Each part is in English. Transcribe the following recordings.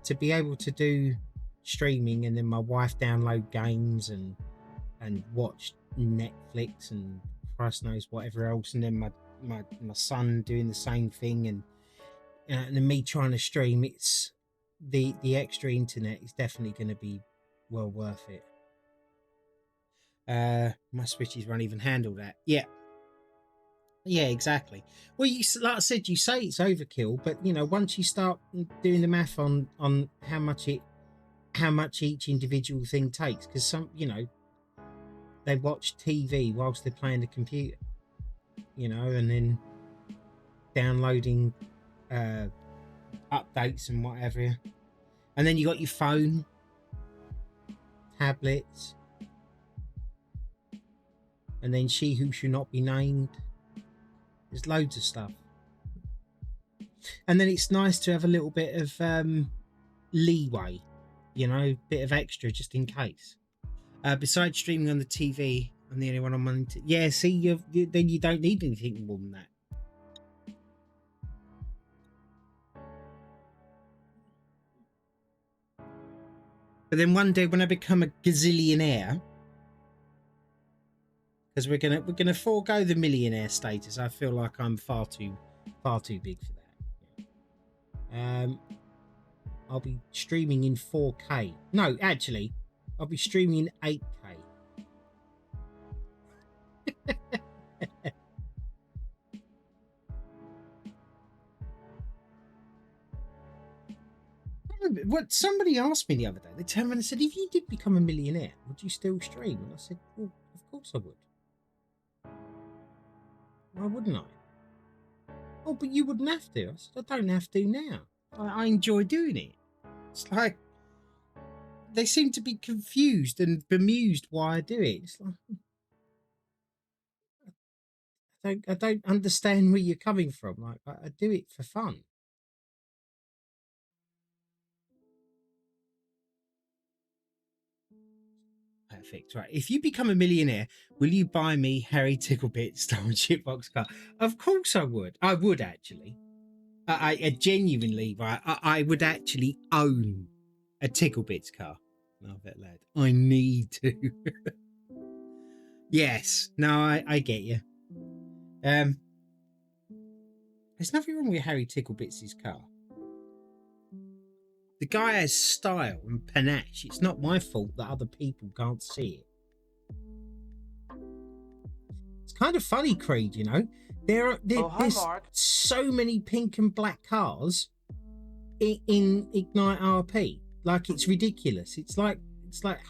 to be able to do streaming, and then my wife download games and watch Netflix and Christ knows whatever else, and then my son doing the same thing, and then me trying to stream. It's the extra internet is definitely going to be well worth it. My switches won't even handle that. Yeah, exactly. Well, like I said, you say it's overkill, but once you start doing the math on how much each individual thing takes, because some they watch TV whilst they're playing the computer, and then downloading updates and whatever, and then you got your phone, tablets, and then She Who Should Not Be Named. There's loads of stuff, and then it's nice to have a little bit of leeway, bit of extra just in case. Besides streaming on the TV, I'm the only one on my yeah. See, then you don't need anything more than that. But then one day when I become a gazillionaire, because we're gonna forego the millionaire status. I feel like I'm far too big for that. I'll be streaming in 4K. No, actually, I'll be streaming in 8K. What somebody asked me the other day, they turned around and said, if you did become a millionaire, would you still stream? And I said, well, of course I would. Why wouldn't I? Oh, but you wouldn't have to. I said, I don't have to now. I enjoy doing it. It's like they seem to be confused and bemused why I do it. It's like I don't understand where you're coming from. Like I do it for fun. Perfect. Right. If you become a millionaire, will you buy me Harry Ticklebit Star Chipbox car? Of course I would. I would actually. I genuinely, right? I would actually own a Ticklebits car. Love it, lad. I need to. Yes. No, I get you. There's nothing wrong with Harry Ticklebits' car. The guy has style and panache. It's not my fault that other people can't see it. It's kind of funny, Creed, there's so many pink and black cars in Ignite RP. Like, it's ridiculous. It's like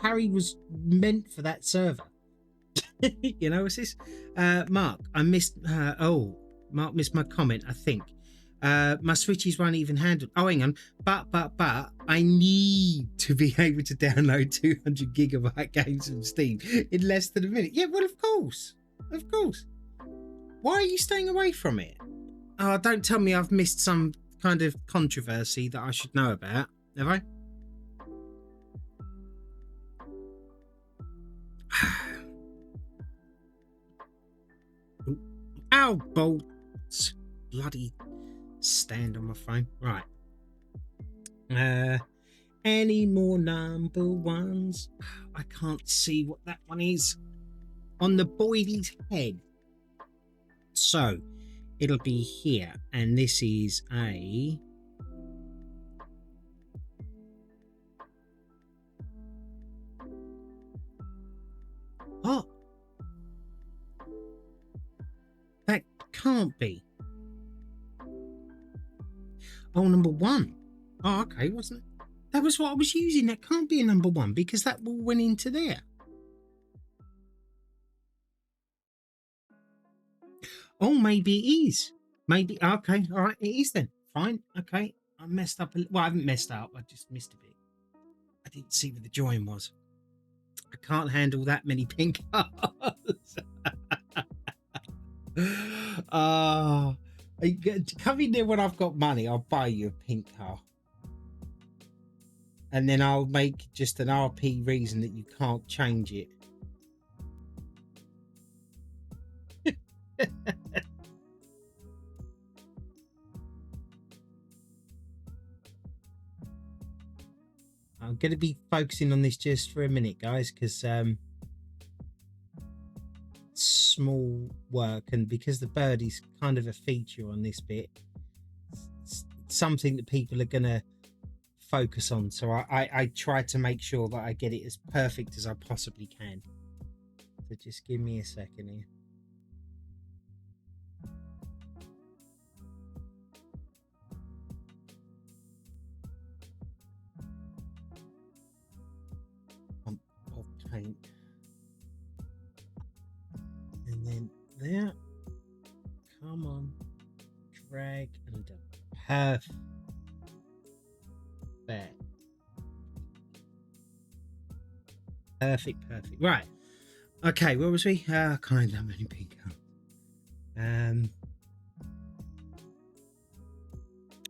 Harry was meant for that server. What's this? Mark, I missed Mark missed my comment, I think. My switches won't even handle. Oh, hang on. But I need to be able to download 200 gigabyte games from Steam in less than a minute. Yeah, well, of course. Why are you staying away from it? Oh, don't tell me I've missed some kind of controversy that I should know about. Have I? Ow, bolts. Bloody stand on my phone. Right. Any more number ones? I can't see what that one is on the Boydie's head. So it'll be here, and this is a oh, that can't be. Oh, number one. Oh, okay, wasn't it? That was what I was using. That can't be a number one because that all went into there. Oh, maybe it is. Maybe. Okay, all right, it is then. Fine. Okay, I messed up. Well, I haven't messed up. I just missed a bit. I didn't see where the join was. I can't handle that many pink cars. Come in there when I've got money. I'll buy you a pink car. And then I'll make just an RP reason that you can't change it. I'm going to be focusing on this just for a minute, guys, because small work, and because the bird is kind of a feature on this bit, it's something that people are going to focus on. So I try to make sure that I get it as perfect as I possibly can. So just give me a second here. Of paint, and then there, come on, drag and done. Perfect. Perfect. Right. Okay, where was we? Can't have that many pink cards.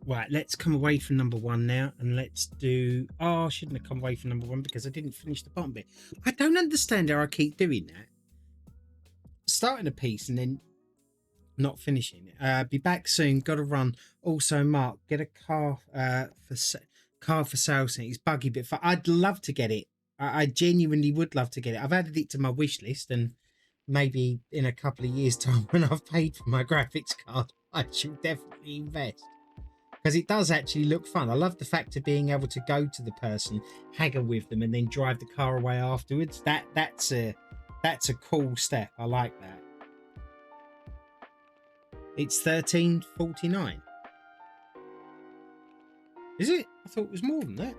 Right, let's come away from number one now, and let's do... Oh, I shouldn't have come away from number one because I didn't finish the bottom bit. I don't understand how I keep doing that. Starting a piece and then not finishing it. Be back soon. Got to run. Also, Mark, get a car for sale. It's buggy, but I'd love to get it. I genuinely would love to get it. I've added it to my wish list, and maybe in a couple of years' time, when I've paid for my graphics card, I should definitely invest. Because it does actually look fun. I love the fact of being able to go to the person, haggle with them, and then drive the car away afterwards. That's a cool step. I like that. It's $13.49. Is it? I thought it was more than that.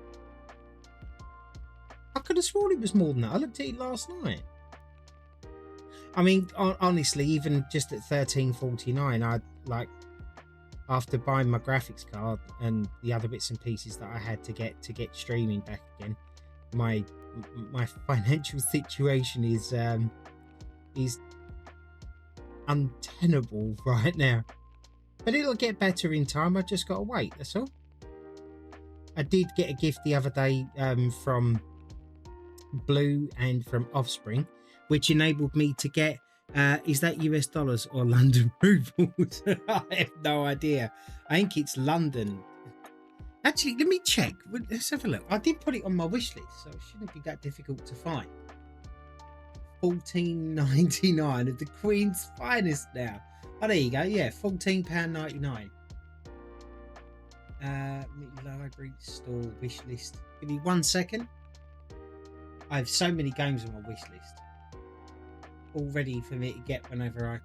I could have sworn it was more than that. I looked at it last night. I mean, honestly, even just at $13.49, I'd like, after buying my graphics card and the other bits and pieces that I had to get streaming back again, my financial situation is untenable right now. But it'll get better in time. I just got to wait. That's all. I did get a gift the other day from Blue and from Offspring, which enabled me to get is that US dollars or London rubles? I have no idea. I think it's London. Actually, let me check. Let's have a look. I did put it on my wish list, so it shouldn't be that difficult to find. £14.99 of the Queen's finest now. Oh, there you go. Yeah, £14.99. Library store wish list. Give me 1 second. I have so many games on my wish list, all ready for me to get whenever I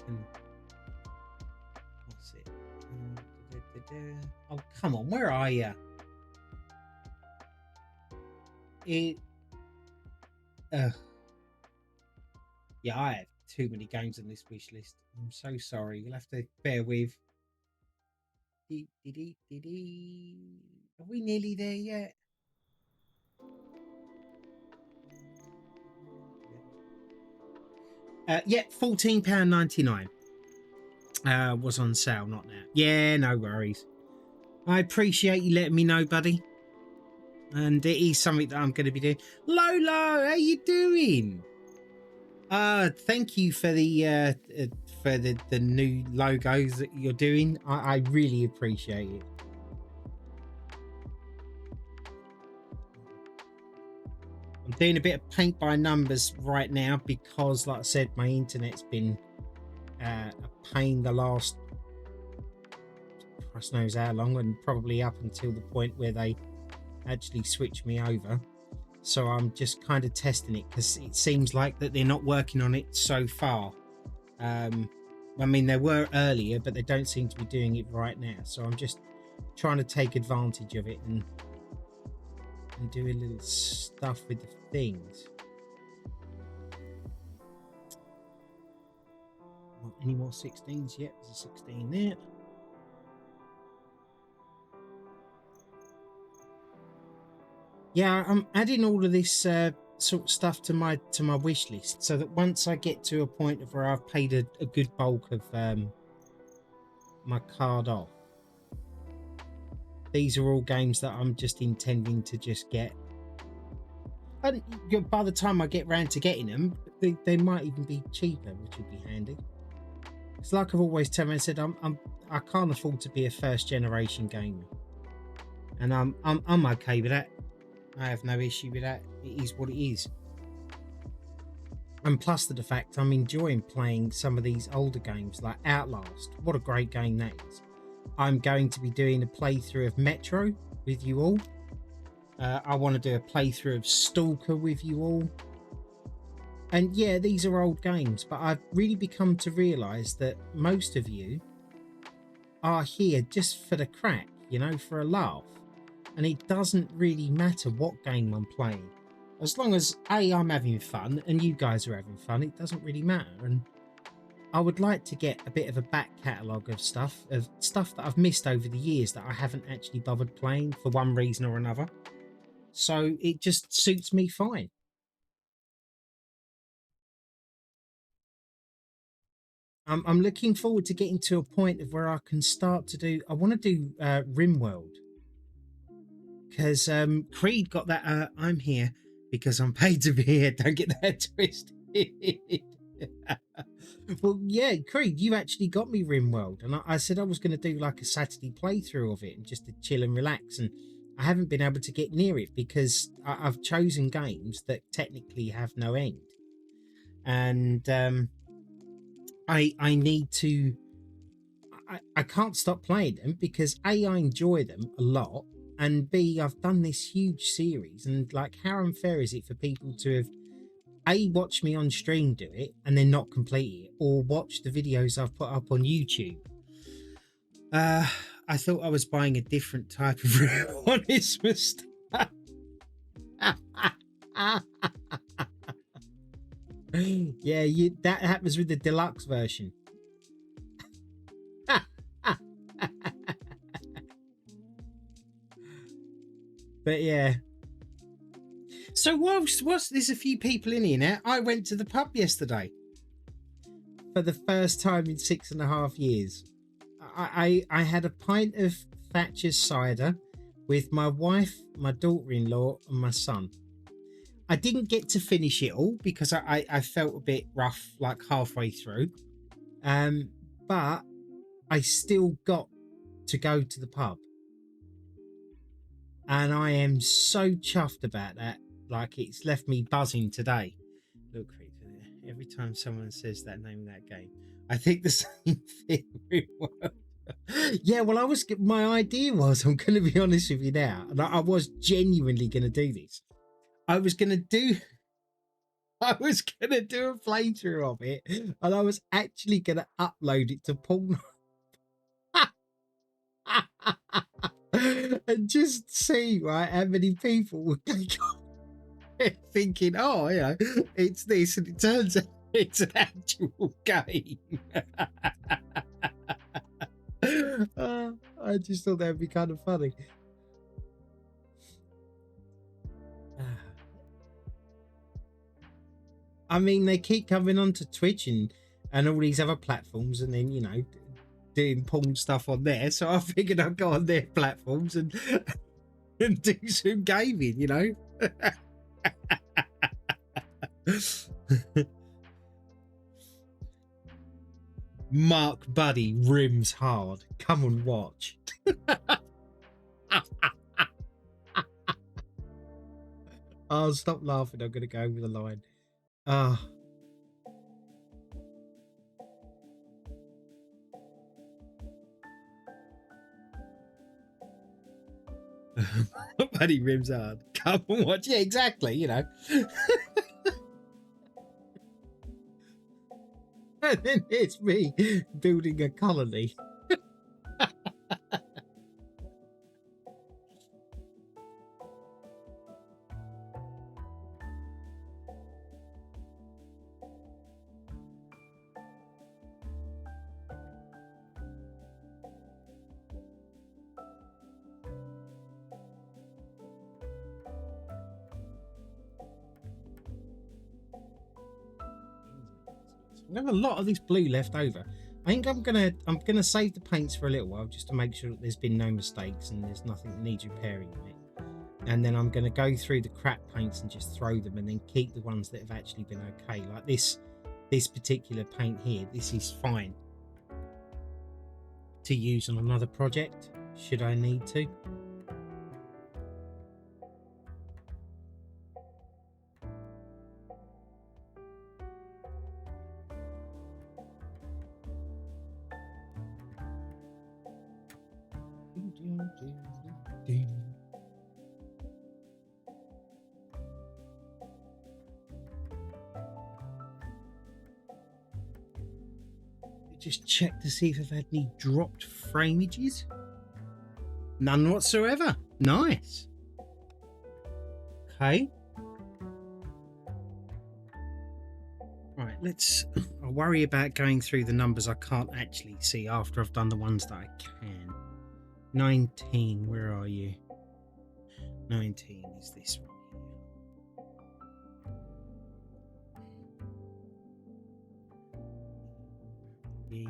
can. What's it? Oh, come on, where are you? Yeah, I have too many games on this wish list. I'm so sorry. You'll have to bear with. Are we nearly there yet? Yeah, £14.99 was on sale, not now. Yeah, no worries. I appreciate you letting me know, buddy. And it is something that I'm going to be doing. Lolo, how you doing? Thank you for the new logos that you're doing. I really appreciate it. I'm doing a bit of paint by numbers right now because, like I said, my internet's been a pain the last, Christ knows how long, and probably up until the point where they actually switch me over. So I'm just kind of testing it because it seems like that they're not working on it so far. I mean, they were earlier, but they don't seem to be doing it right now. So I'm just trying to take advantage of it and do a little stuff with the things. Not any more 16s yet. There's a 16 there. Yeah, I'm adding all of this sort of stuff to my wish list, so that once I get to a point of where I've paid a good bulk of my card off, these are all games that I'm just intending to just get. And by the time I get round to getting them, they might even be cheaper, which would be handy. It's like I've always told me, I said I can't afford to be a first generation gamer, and I'm okay with that. I have no issue with that. It is what it is. And plus the fact I'm enjoying playing some of these older games like Outlast. What a great game that is. I'm going to be doing a playthrough of Metro with you all. I want to do a playthrough of Stalker with you all. And yeah, these are old games, but I've really become to realise that most of you are here just for the crack, you know, for a laugh. And it doesn't really matter what game I'm playing. As long as I'm having fun and you guys are having fun, it doesn't really matter. And I would like to get a bit of a back catalogue of stuff that I've missed over the years that I haven't actually bothered playing for one reason or another. So it just suits me fine. I'm looking forward to getting to a point of where I can start to do. I want to do RimWorld because Creed got that. I'm here because I'm paid to be here. Don't get that twisted. Well, yeah, Creed, you actually got me RimWorld, and I said I was going to do like a Saturday playthrough of it and just to chill and relax. And I haven't been able to get near it because I've chosen games that technically have no end, and I need to. I can't stop playing them because A, I enjoy them a lot, and B, I've done this huge series, and like, how unfair is it for people to have A, watch me on stream do it and then not complete it, or watch the videos I've put up on YouTube? I thought I was buying a different type of honest mistake. Yeah, that happens with the deluxe version. But yeah. So whilst there's a few people in here now, I went to the pub yesterday for the first time in 6.5 years. I had a pint of Thatcher's cider with my wife, my daughter-in-law, and my son. I didn't get to finish it all because I felt a bit rough like halfway through. But I still got to go to the pub. And I am so chuffed about that. Like, it's left me buzzing today. Look, every time someone says that name of that game, I think the same thing. Yeah, well, my idea was, I'm going to be honest with you now, and I was genuinely going to do this. I was going to do a playthrough of it, and I was actually going to upload it to Pornhub. And just see, right, how many people would click on it thinking, oh, you know, it's this, and it turns out it's an actual game. I just thought that would be kind of funny. I mean, they keep coming onto Twitch and all these other platforms, and then, you know, doing porn stuff on there. So I figured I'd go on their platforms and do some gaming, you know. Mark Buddy rims hard. Come and watch. Oh, stop laughing. I'm going to go over the line. Ah. Buddy rims hard. Come and watch. Yeah, exactly, you know. And then it's me building a colony. I have a lot of this blue left over. I think I'm gonna save the paints for a little while just to make sure that there's been no mistakes and there's nothing that needs repairing in it. And then I'm gonna go through the crap paints and just throw them, and then keep the ones that have actually been okay. Like this particular paint here, this is fine to use on another project should I need to. Just check to see if I've had any dropped framages. None whatsoever. Nice. Okay. Right, I'll worry about going through the numbers I can't actually see after I've done the ones that I can. 19, where are you? 19 is this one here.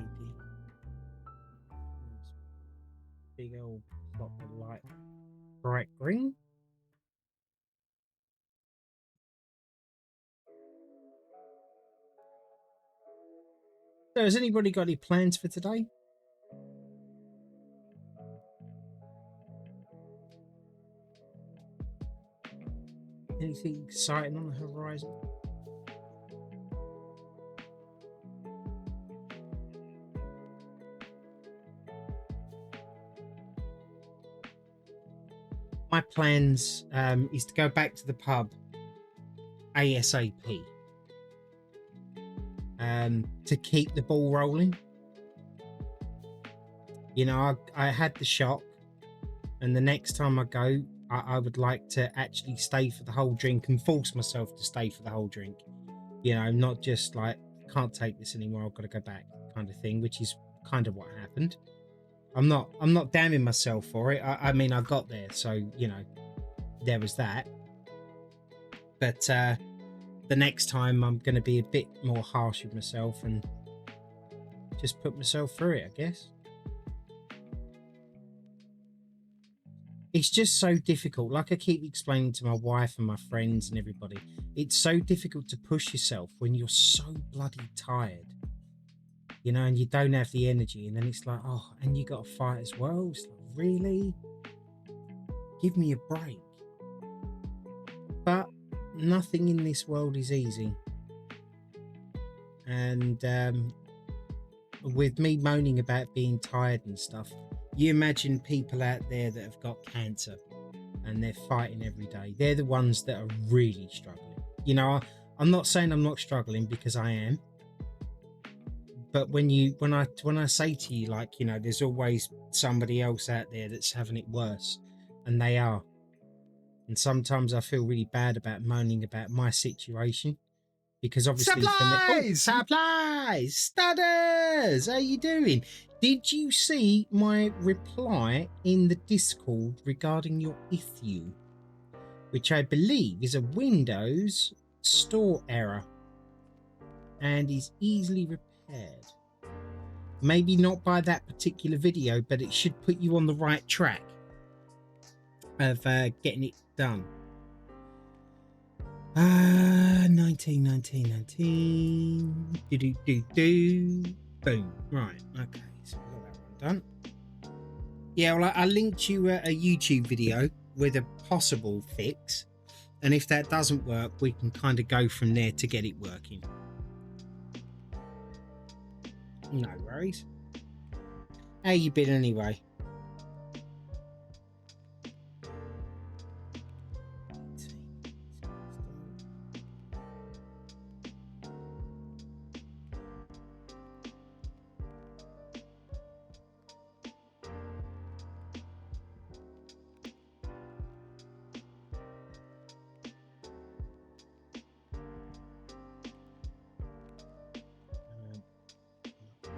Big old plot of light, bright green. So has anybody got any plans for today? Anything exciting on the horizon? My plans is to go back to the pub ASAP to keep the ball rolling. You know, I had the shock, and the next time I go, I would like to actually stay for the whole drink and force myself to stay for the whole drink. You know, not just like, can't take this anymore, I've got to go back kind of thing, which is kind of what happened. I'm not damning myself for it. I mean, I got there, so you know, there was that. But the next time I'm going to be a bit more harsh with myself and just put myself through it, I guess. It's just so difficult. Like I keep explaining to my wife and my friends and everybody, it's so difficult to push yourself when you're so bloody tired, you know, and you don't have the energy. And then it's like, oh, and you got to fight as well. It's like, really? Give me a break. But nothing in this world is easy. And with me moaning about being tired and stuff, you imagine people out there that have got cancer and they're fighting every day. They're the ones that are really struggling. You know, I'm not saying I'm not struggling, because I am. But when I say to you, like, you know, there's always somebody else out there that's having it worse, and they are. And sometimes I feel really bad about moaning about my situation, because obviously supplies, Studders, how you doing? Did you see my reply in the Discord regarding your issue, which I believe is a Windows store error and is easily repaired? Maybe not by that particular video, but it should put you on the right track of getting it done. 19. Boom. Right. Okay. So we got that one done. Yeah. Well, I linked you a YouTube video with a possible fix, and if that doesn't work, we can kind of go from there to get it working. No worries. How you been anyway?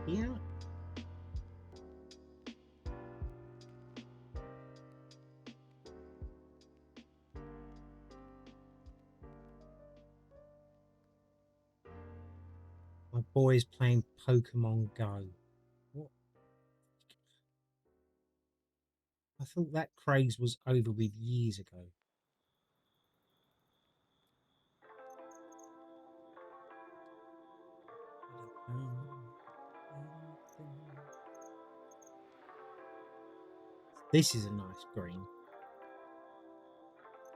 Yeah. My boy's playing Pokemon Go. What? I thought that craze was over with years ago. This is a nice green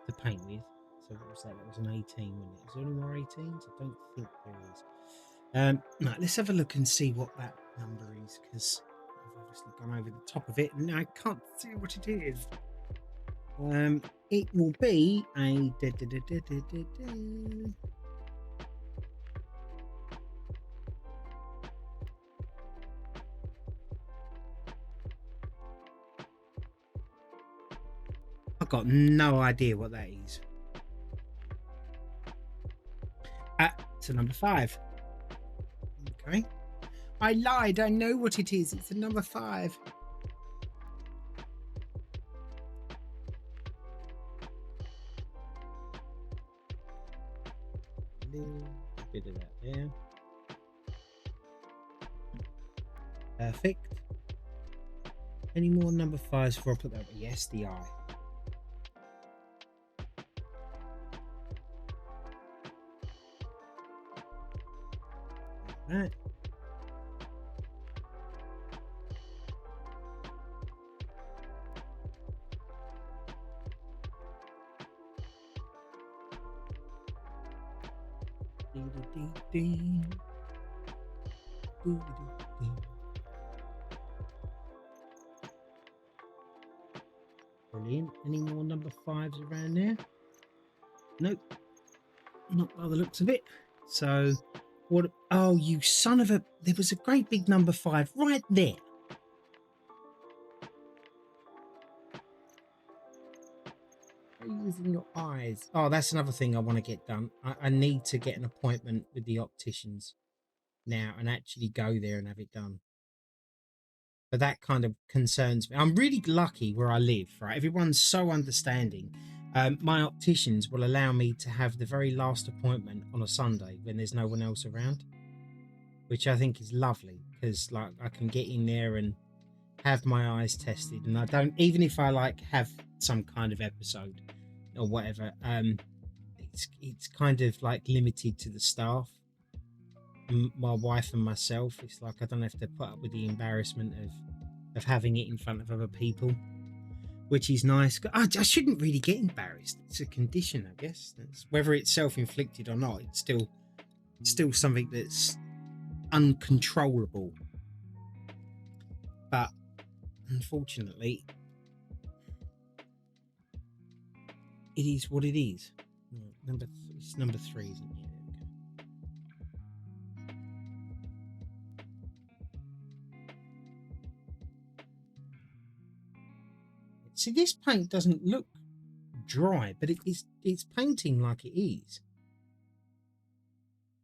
to paint with. So what was that? That was an 18, wasn't it? Is there any more 18s? I don't think there is. Right, let's have a look and see what that number is, because obviously gone over the top of it and I can't see what it is. It will be a I've got no idea what that is. It's a number 5. Okay. I lied. I know what it is. It's a number 5. A little bit of that there. Perfect. Any more number 5s before I put that? Yes, the eye. Right. Brilliant. Any more number 5s around there? Nope. Not by the looks of it. So, what? Oh, you son of a! There was a great big number 5 right there. Using your eyes. Oh, that's another thing I want to get done. I need to get an appointment with the opticians now and actually go there and have it done. But that kind of concerns me. I'm really lucky where I live, right? Everyone's so understanding. My opticians will allow me to have the very last appointment on a Sunday when there's no one else around, which I think is lovely because like I can get in there and have my eyes tested, and I don't, even if I like have some kind of episode or whatever, it's kind of like limited to the staff, my wife and myself. It's like I don't have to put up with the embarrassment of having it in front of other people, which is nice. I shouldn't really get embarrassed. It's a condition, I guess. Whether it's self-inflicted or not, it's still something that's uncontrollable. But unfortunately, it is what it is. It's number 3, isn't it? See, this paint doesn't look dry, but it's painting like it is.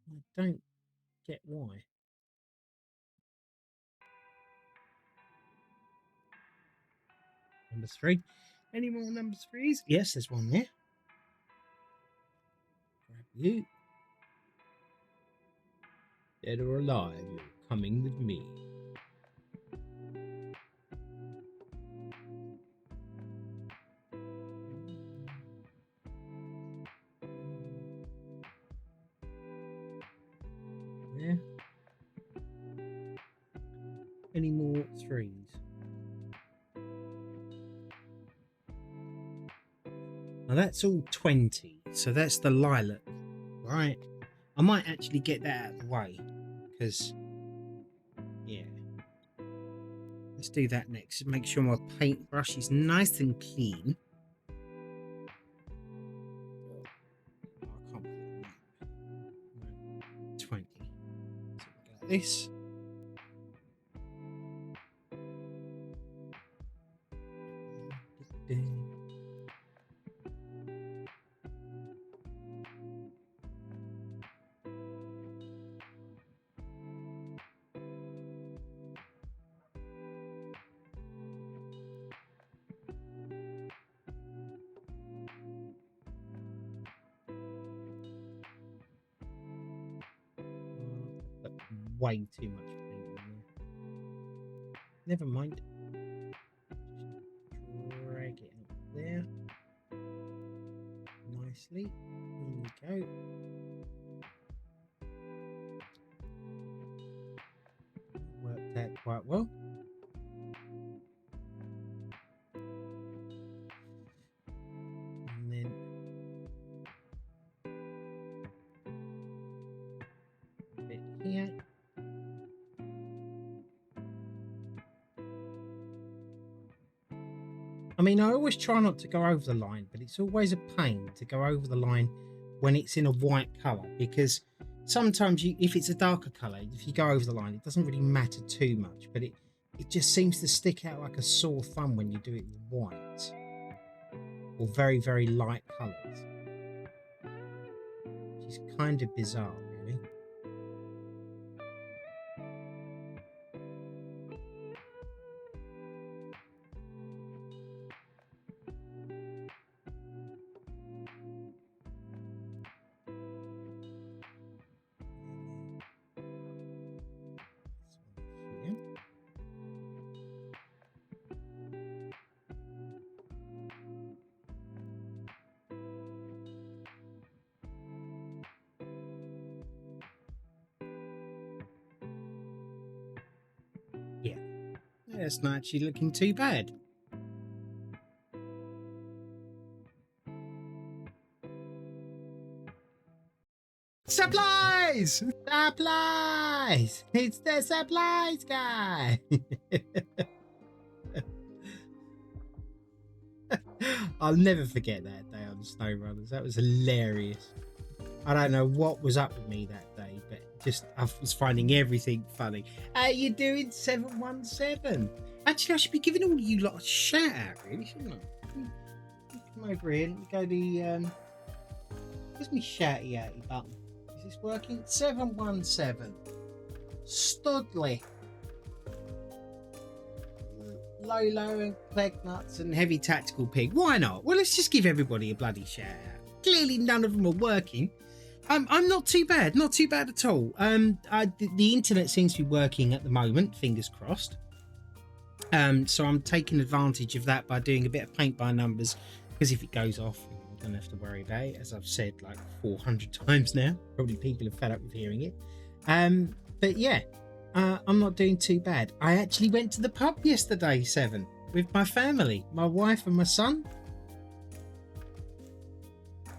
I don't get why. Number 3. Any more number 3s? Yes, there's one there. Grab you. Dead or alive, you're coming with me. There. Any more 3s? Now that's all 20, so that's the lilac, right? I might actually get that out of the way, because, yeah. Let's do that next. Make sure my paintbrush is nice and clean. Oh, I can't believe that. 20. So we got this. Way too much paint in there. Never mind. Just drag it up there nicely. There we go. Worked out quite well. And then a bit here. mean, I always try not to go over the line, but it's always a pain to go over the line when it's in a white colour, because sometimes if it's a darker colour, if you go over the line, it doesn't really matter too much, but it just seems to stick out like a sore thumb when you do it with white or very, very light colours, which is kind of bizarre, really. Yeah, that's not actually looking too bad. Supplies! Supplies! It's the supplies guy! I'll never forget that day on SnowRunners. That was hilarious. I don't know what was up with me that day, but just I was finding everything funny. How you doing, 717? Actually, I should be giving all you lot a shout out, really, shouldn't I? Come over here and go to where's my shouty outy button? Is this working? 717 Studley, Lolo and Clegnuts and Heavy Tactical Pig. Why not? Well, let's just give everybody a bloody shout out. Clearly none of them are working. I'm not too bad, not too bad at all. The internet seems to be working at the moment, fingers crossed. So I'm taking advantage of that by doing a bit of paint by numbers, because if it goes off, I don't have to worry about it, as I've said like 400 times now. Probably people are fed up with hearing it. But yeah, I'm not doing too bad. I actually went to the pub yesterday, 7, with my family, my wife and my son.